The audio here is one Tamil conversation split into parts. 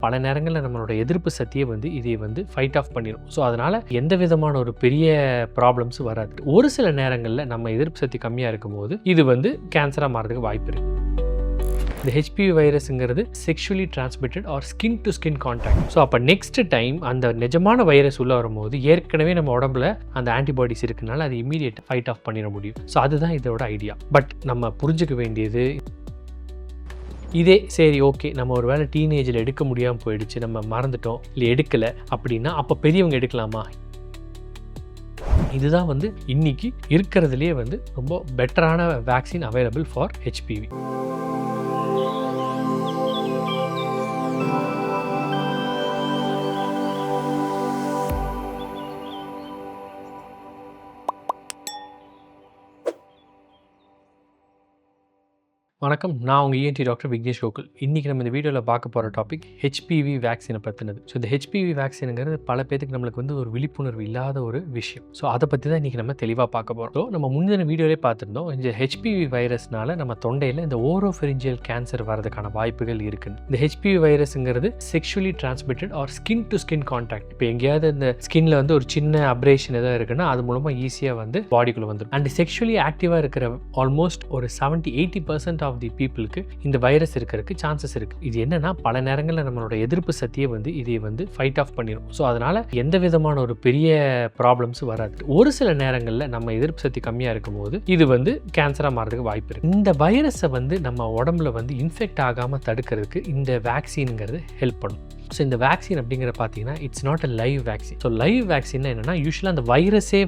பல நேரங்களில் நம்மளோட எதிர்ப்பு சக்தியை இதை ஃபைட் ஆஃப் பண்ணிடும். ஸோ அதனால் எந்த விதமான ஒரு பெரிய ப்ராப்ளம்ஸும் வராது. ஒரு சில நேரங்களில் நம்ம எதிர்ப்பு சக்தி கம்மியாக இருக்கும்போது இது கேன்சராக மாறதுக்கு வாய்ப்பு இருக்குது. இந்த ஹெச்பிவி வைரஸுங்கிறது sexually transmitted or skin to skin contact. So அப்போ நெக்ஸ்ட் டைம் அந்த நிஜமான வைரஸ் உள்ளே வரும்போது ஏற்கனவே நம்ம உடம்புல அந்த ஆன்டிபாடிஸ் இருக்குனால அது இமீடியட் ஃபைட் ஆஃப் பண்ணிட முடியும். ஸோ அதுதான் இதோட ஐடியா. பட் நம்ம புரிஞ்சுக்க வேண்டியது இதே சரி ஓகே நம்ம ஒரு வேளை டீனேஜில் எடுக்க முடியாமல் போயிடுச்சு, நம்ம மறந்துட்டோம் இல்லை எடுக்கலை அப்படின்னா அப்போ பெரியவங்க எடுக்கலாமா? இதுதான் இன்னைக்கு இருக்கிறதுலேயே ரொம்ப பெட்டரான வேக்சின் அவைலபிள் ஃபார் ஹெச்பிவி. வணக்கம், நான் உங்கள் இஎன்டி டாக்டர் விக்னேஷ் கோகுல். இன்றைக்கி நம்ம இந்த வீடியோவில் பார்க்க போகிற டாபிக் ஹெச்பிவி வேக்சினை பற்றினது. ஸோ இந்த ஹெச்பிவி வேக்சினுங்கிறது பல பேருக்கு நம்மளுக்கு ஒரு விழிப்புணர்வு இல்லாத ஒரு விஷயம். ஸோ அதை பற்றி தான் இன்றைக்கி நம்ம தெளிவாக பார்க்க போகிறோம். ஸோ நம்ம முந்தின வீடியோவிலே பார்த்துருந்தோம், இந்த ஹெச்பிவி வைரஸ்னால நம்ம தொண்டையில் இந்த ஓரோஃபெரிஞ்சியல் கேன்சர் வரதுக்கான வாய்ப்புகள் இருக்குன்னு. இந்த ஹெச்பிவி வைரஸுங்கிறது sexually transmitted or skin to skin contact. இப்போ எங்கேயாவது இந்த ஸ்கின்ல ஒரு சின்ன அப்ரேஷன் எதாவது இருக்குன்னா அது மூலமாக ஈஸியாக பாடிக்குள்ளே வந்துடும். அண்ட் செக்ஷுவலி ஆக்டிவாக இருக்கிற ஆல்மோஸ்ட் ஒரு 70-80% ஆஃப் தி பீப்புளுக்கு இந்த வைரஸ் இருக்கிறதுக்கு சான்சஸ் இருக்கு. இது என்னன்னா பல நேரங்களில் நம்மளோட எதிர்ப்பு சக்தியை இதை ஃபைட் ஆஃப் பண்ணிடும். ஸோ அதனால எந்த விதமான ஒரு பெரிய ப்ராப்ளம்ஸும் வராது. ஒரு சில நேரங்களில் நம்ம எதிர்ப்பு சக்தி கம்மியாக இருக்கும்போது இது கேன்சராக மாறதுக்கு வாய்ப்பு இருக்கு. இந்த வைரஸை நம்ம உடம்புல இன்ஃபெக்ட் ஆகாமல் தடுக்கிறதுக்கு இந்த வேக்சின்ங்கிறது ஹெல்ப் பண்ணும். ஸோ இந்த வேக்சின் அப்படிங்கிற பார்த்தீங்கன்னா it's not a live vaccine. So live vaccine என்னன்னா யூஸ்வலாக அந்த வைரஸே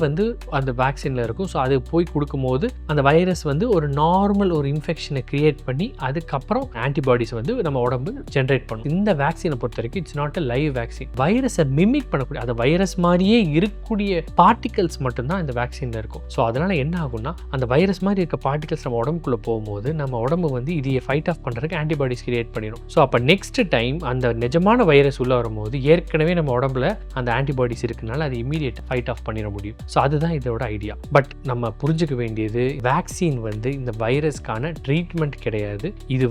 அந்த வேக்சினில் இருக்கும். ஸோ அது போய் கொடுக்கும்போது அந்த வைரஸ் ஒரு நார்மல் ஒரு இன்ஃபெக்ஷனை கிரியேட் பண்ணி அதுக்கப்புறம் ஆன்டிபாடிஸ் நம்ம உடம்பு ஜென்ரேட் பண்ணும். இந்த வேக்சினை பொறுத்த வரைக்கும் it's not a live vaccine. வைரஸை மிமிக் பண்ணக்கூடிய அந்த வைரஸ் மாதிரியே இருக்கக்கூடிய பார்ட்டிகல்ஸ் மட்டும்தான் இந்த வேக்சினில் இருக்கும். ஸோ அதனால என்ன ஆகும்னா அந்த வைரஸ் மாதிரி இருக்க பார்ட்டிகல்ஸ் நம்ம உடம்புக்குள்ளே போகும்போது நம்ம உடம்பு இதை ஃபைட் ஆஃப் பண்ணுறதுக்கு ஆன்டிபாடிஸ் கிரியேட் பண்ணிடும். ஸோ அப்போ நெக்ஸ்ட் டைம் அந்த நிஜமான வைரஸ் உள்ள வரும்போது ஏற்கனவே நம்ம உடம்புல அந்த ஆன்டிபாடிஸ் இருக்குனால அது இமீடியட் ஃபைட் ஆஃப் பண்ணிட முடியும். ஸோ அதுதான் இதோட ஐடியா. பட் நம்ம புரிஞ்சுக்க வேண்டியது வேக்சின் இந்த வைரஸ்க்கான ட்ரீட்மெண்ட் கிடையாது. இது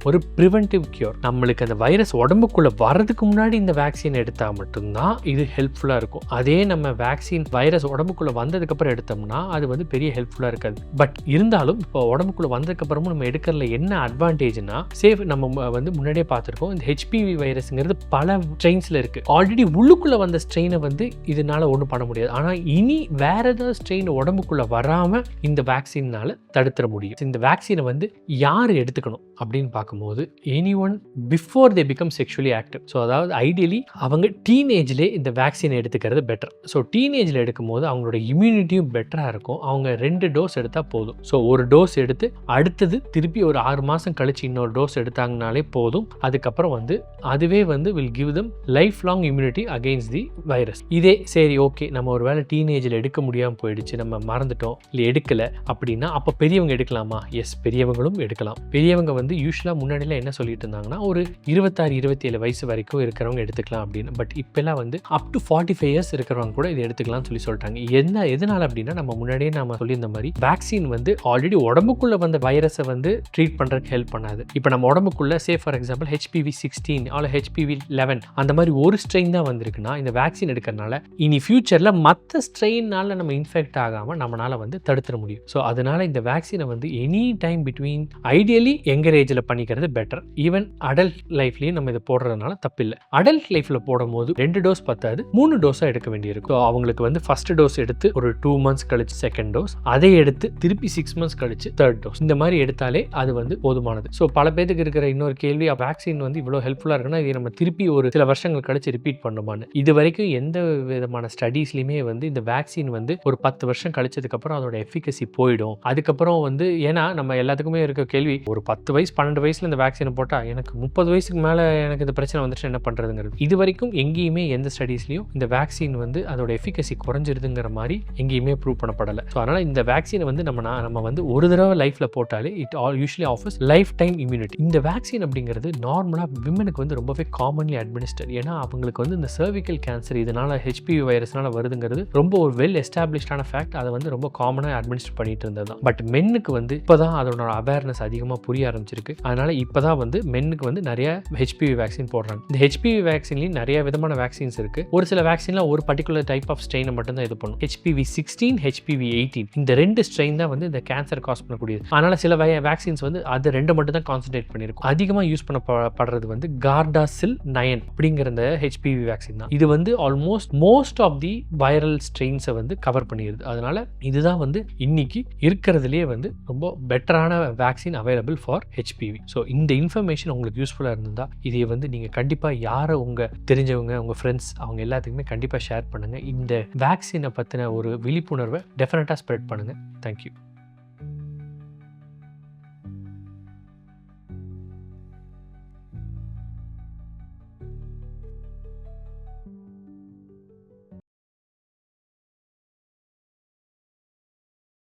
ஒரு ப்ரிவென்டிவ் கியூர். நம்மளுக்கு அந்த வைரஸ் உடம்புக்குள்ள வர்றதுக்கு முன்னாடி இந்த வேக்சின் எடுத்தால் மட்டும்தான் இது ஹெல்ப்ஃபுல்லாக இருக்கும். அதே நம்ம வேக்சின் வைரஸ் உடம்புக்குள்ள வந்ததுக்கு அப்புறம் எடுத்தோம்னா அது பெரிய ஹெல்ப்ஃபுல்லாக இருக்காது. பட் இருந்தாலும் இப்போ உடம்புக்குள்ள வந்ததுக்கு அப்புறமும் நம்ம எடுக்கிறதுல என்ன அட்வான்டேஜ்னா சேஃப். நம்ம முன்னாடியே பார்த்துருக்கோம், இந்த ஹெச்பிவி வைரஸ்ங்கிறது பல ஸ்ட்ரெயின்ஸ்ல இருக்கு. ஆல்ரெடி உள்ளுக்குள்ள வந்த ஸ்ட்ரெயினை இதனால ஒன்றும் பண்ண முடியாது. ஆனால் இனி வேற ஏதாவது ஸ்ட்ரெயின் உடம்புக்குள்ள வராம இந்த வேக்சினால தடுத்துட முடியும். இந்த வேக்சினை யார் எடுத்துக்கணும் அப்படின்னு பார்க்கும்போது any one before they become sexually active. So அதாவது ஐடியலி அவங்க டீனேஜ்லேயே இந்த வேக்சினை எடுத்துக்கிறது பெட்டர். ஸோ டீனேஜில் எடுக்கும்போது அவங்களோட இம்யூனிட்டியும் பெட்டராக இருக்கும். அவங்க 2 டோஸ் எடுத்தால் போதும். ஸோ ஒரு டோஸ் எடுத்து அடுத்தது திருப்பி ஒரு 6 மாதம் கழிச்சு இன்னொரு டோஸ் எடுத்தாங்கனாலே போதும். அதுக்கப்புறம் அதுவே will give them lifelong immunity against the virus. இதே சரி ஓகே நம்ம ஒரு வேளை டீனேஜில் எடுக்க முடியாமல் போயிடுச்சு, நம்ம மறந்துட்டோம் இல்லை எடுக்கலை அப்படின்னா அப்போ பெரியவங்க எடுக்கலாமா? எஸ், பெரியவங்களும் எடுக்கலாம். பெரியவங்க யூஸ்வலாக முன்னாடிலாம் என்ன சொல்லிட்டு இருந்தாங்கன்னா ஒரு 26-27 வயசு வரைக்கும் இருக்கிறவங்க எடுத்துக்கலாம் அப்படின்னு. பட் இப்போல்லாம் அப் டு 45 இயர்ஸ் இருக்கிறவங்க கூட இதை எடுத்துக்கலாம்னு சொல்லிட்டாங்க. எதனால அப்படின்னா நம்ம முன்னாடியே நம்ம சொல்லியிருந்த மாதிரி வேக்சின் ஆல்ரெடி உடம்புக்குள்ள வந்த வைரஸை ட்ரீட் பண்ணுறதுக்கு ஹெல்ப் பண்ணாது. இப்போ நம்ம உடம்புக்குள்ள சே ஃபார் எக்ஸாம்பிள் HPV-16 அல்ல HPV-11 அந்த மாதிரி ஒரு ஸ்ட்ரெயின் தான் வந்திருக்குன்னா இந்த வேக்சின் எடுக்கிறதுனால இனி ஃபியூச்சரில் மற்ற ஸ்ட்ரெயின்னால நம்ம இன்ஃபெக்ட் ஆகாமல் நம்மளால தடுத்துட முடியும். ஸோ அதனால இந்த வேக்சினை எனி டைம் பிட்வீன் ஐடியலி எங்கர் ஏஜில் பண்ணிக்கிறது பெட்டர். ஈவன் அடல்ட் லைஃப்லேயும் நம்ம இதை போடுறதுனால தப்பில்லை. அடல்ட் லைஃப்பில் போடும்போது 2 டோஸ் பத்தாது, 3 டோஸாக எடுக்க வேண்டியிருக்கும். ஸோ அவங்களுக்கு ஃபர்ஸ்ட் டோஸ் எடுத்து ஒரு 2 months கழிச்சு செகண்ட் டோஸ், அதை எடுத்து திருப்பி 6 months கழிச்சு தேர்ட் டோஸ், இந்த மாதிரி எடுத்தாலே அது போதுமானது. ஸோ பல பேருக்கு இருக்கிற இன்னொரு கேள்வி, வேக்சின் இவ்வளோ ஹெல்ப்ஃபுல்லாக இருக்குன்னா இதை நம்ம திருப்பி ஒரு சில வருஷங்கள் கழிச்சு ரிப்பீட் பண்ணுமான்னு. இது வரைக்கும் எந்த விதமான ஸ்டடீஸ்லையுமே இந்த வேக்சின் ஒரு 10 வருஷம் கழிச்சதுக்கப்புறம் அதோட எஃபிகசி போயிடும். அதுக்கப்புறம் ஏன்னா நம்ம எல்லாத்துக்குமே இருக்க கேள்வி, ஒரு 10 வயசு 12 வயசுல இந்த வேக்சினை போட்டால் எனக்கு 30 வயசுக்கு மேலே எனக்கு இந்த பிரச்சனை வந்துச்சு என்ன பண்ணுறதுங்கிறது. இது வரைக்கும் எங்கேயுமே எந்த ஸ்டடீஸ்லையும் இந்த வேக்சின் அதோட எஃபிகசி குறைஞ்சிருதுங்கிற மாதிரி எங்கேயுமே ப்ரூவ் பண்ணப்படலை. ஸோ அதனால் இந்த வேக்சினை நம்ம ஒரு தடவை லைஃப்பில் போட்டாலே it usually offers life time immunity. இந்த வேக்சின் அப்படிங்கிறது நார்மலாக விமனுக்கு ரொம்பவே காமன்லி அட்மினிஸ்டர். ஏன்னா அவங்களுக்கு இந்த சர்விக்கல் கேன்சர் இதனால ஹெச்பிவி வைரஸ்னால வருதுங்கிறது ரொம்ப ஒரு வெல் எஸ்டாப்ளிஷ்டான ஃபேக்ட். அதை ரொம்ப காமனாக அட்மினிஸ்டர் பண்ணிட்டு இருந்தது தான். பட் மென்னுக்கு இப்போதான் அதோட அவேர்னஸ் அவேர்னஸ் அதிகமாக புரிய ஆரம்பிச்சிருக்கு. அதனால் இப்போ தான் வந்து மென்னுக்கு வந்து நிறைய ஹெச்பிவி வேக்சின் போடுறாங்க. இந்த ஹெச்பிவி வேக்சின்லேயும் நிறைய விதமான வேக்சின்ஸ் இருக்குது. ஒரு சில வேக்சின்லாம் ஒரு பர்டிகுலர் டைப் ஆஃப் ஸ்ட்ரெயினை மட்டும்தான் இது பண்ணும். HPV-16, HPV-18 இந்த 2 ஸ்ட்ரெயின் தான் வந்து இந்த கேன்சர் காஸ் பண்ணக்கூடியது. அதனால் சில வேக்சின்ஸ் வந்து அது 2 மட்டும் தான் கான்சன்ட்ரேட் பண்ணியிருக்கும். அதிகமாக யூஸ் பண்ணப்படுறது வந்து கார்டாசில் 9 அப்படிங்கிற இந்த ஹெச்பிவி வேக்சின் தான். இது வந்து almost most of the viral ஸ்ட்ரெயின்ஸை வந்து கவர் பண்ணிடுது. அதனால் இதுதான் வந்து இன்னைக்கு இருக்கிறதுலே வந்து ரொம்ப பெட்டரான vaccine available for HPV. So இந்த இன்ஃபர்மேஷன் உங்களுக்கு யூஸ்ஃபுல்லாக இருந்திருந்தால் இதை வந்து நீங்கள் கண்டிப்பாக யாரை உங்கள் தெரிஞ்சவங்க, உங்கள் ஃப்ரெண்ட்ஸ் அவங்க எல்லாத்துக்குமே கண்டிப்பாக ஷேர் பண்ணுங்கள். இந்த வேக்சினை பற்றின ஒரு விழிப்புணர்வை டெஃபினட்டாக ஸ்ப்ரெட் பண்ணுங்கள். தேங்க்யூ.